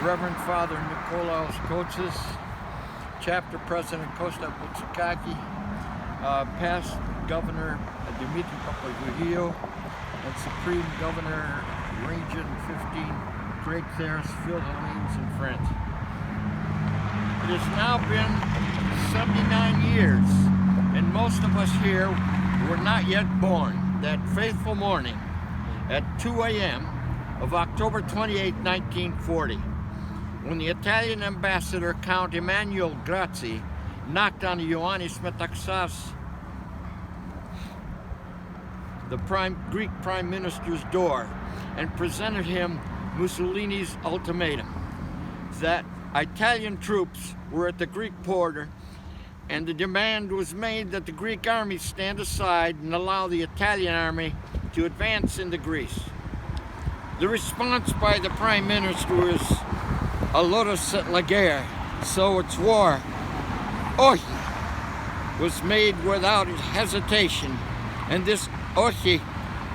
Reverend Father Nicholas Stamos, Chapter President Costa Butsukaki, past Governor Demetrios Ypsilanti, and Supreme Governor Region 15, Great Theros, Philippines, and France. It has now been 79 years, and most of us here were not yet born, that faithful morning at 2 a.m. of October 28, 1940, when the Italian ambassador, Count Emanuele Grazzi, knocked on Ioannis Metaxas, the Greek Prime Minister's door, and presented him Mussolini's ultimatum that Italian troops were at the Greek border, and the demand was made that the Greek army stand aside and allow the Italian army to advance into Greece. The response by the Prime Minister was, "Allora c'est la guerre," so it's war. Ohi was made without hesitation, and this Ohi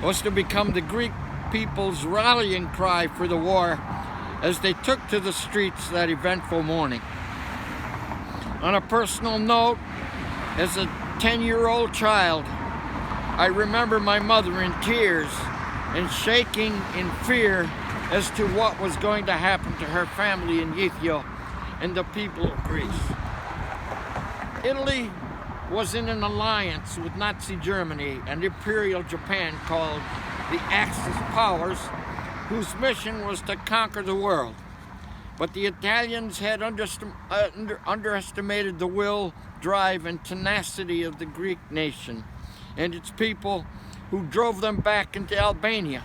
was to become the Greek people's rallying cry for the war as they took to the streets that eventful morning. On a personal note, as a 10-year-old child, I remember my mother in tears and shaking in fear as to what was going to happen to her family in Ypsilanti and the people of Greece. Italy was in an alliance with Nazi Germany and Imperial Japan called the Axis Powers, whose mission was to conquer the world. But the Italians had underestimated the will, drive, and tenacity of the Greek nation and its people, who drove them back into Albania,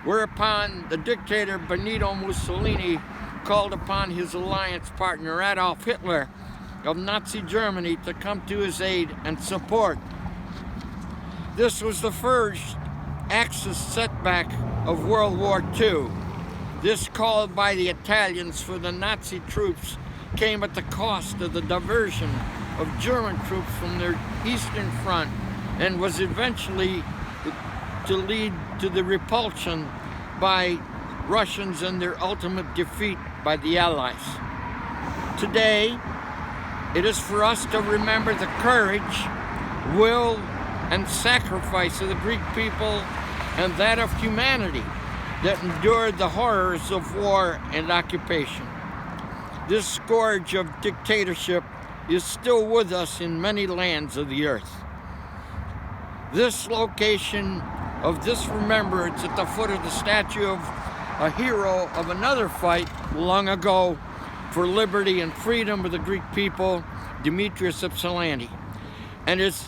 whereupon the dictator Benito Mussolini called upon his alliance partner Adolf Hitler of Nazi Germany to come to his aid and support. This was the first Axis setback of World War II. This call by the Italians for the Nazi troops came at the cost of the diversion of German troops from their eastern front, and was eventually to lead to the repulsion by Russians and their ultimate defeat by the Allies. Today, it is for us to remember the courage, will, and sacrifice of the Greek people and that of humanity that endured the horrors of war and occupation. This scourge of dictatorship is still with us in many lands of the earth. This location of this remembrance at the foot of the statue of a hero of another fight long ago for liberty and freedom of the Greek people, Demetrios Ypsilanti, and is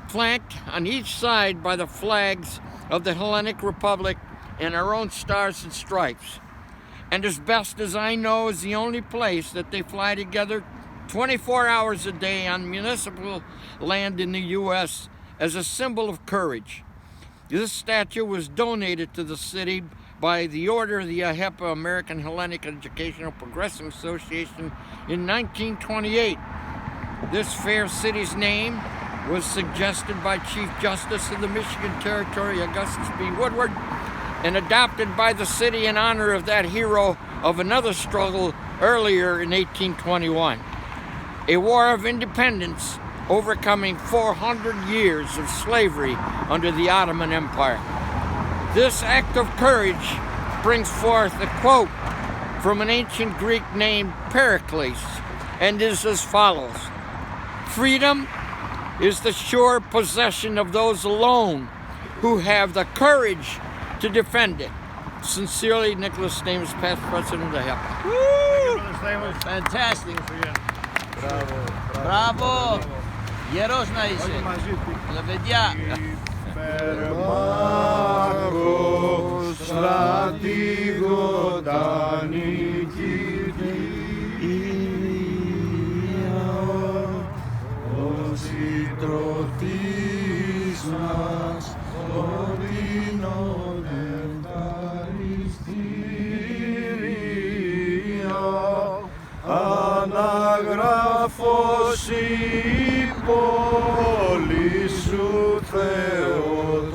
flanked on each side by the flags of the Hellenic Republic and our own stars and stripes. And as best as I know, is the only place that they fly together 24 hours a day on municipal land in the U.S. as a symbol of courage. This statue was donated to the city by the order of the AHEPA, American Hellenic Educational Progressive Association, in 1928. This fair city's name was suggested by Chief Justice of the Michigan Territory, Augustus B. Woodward, and adopted by the city in honor of that hero of another struggle earlier in 1821. A war of independence overcoming 400 years of slavery under the Ottoman Empire. This act of courage brings forth a quote from an ancient Greek named Pericles, and is as follows: "Freedom is the sure possession of those alone who have the courage to defend it." Sincerely, Nicholas Stamos, past president of AHEPA. Woo! Fantastic. Bravo. Bravo. Γερός να είσαι. Τα παιδιά. Υπερμάχος στρατηγότα νικητήρια, ο συντροφής μας, οδύνονται τα αριστήρια, αναγράφος η πόλη σου Θεοτόκε,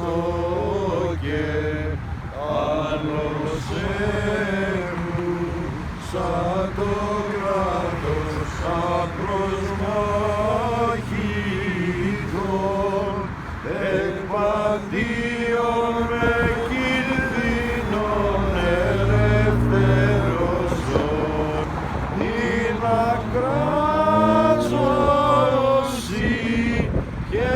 άλλος έρους σαν το κράτος απροσμάχητον, εκπαντίον με κινδύνων ελευθερώσον, την ακράζωση και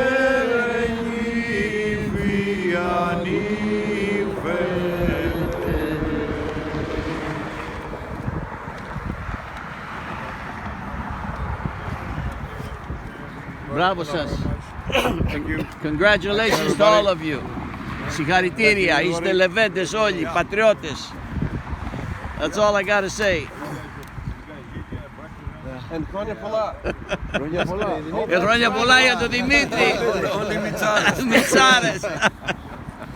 Μπράβο σας. Congratulations to all of you. Συγχαρητήρια, είστε λεβέντες όλοι, πατριώτες. That's all I gotta say. Χρόνια πολλά. Χρόνια πολλά για τον Δημήτρη. Όλοι μιτσάρες. Μιτσάρες.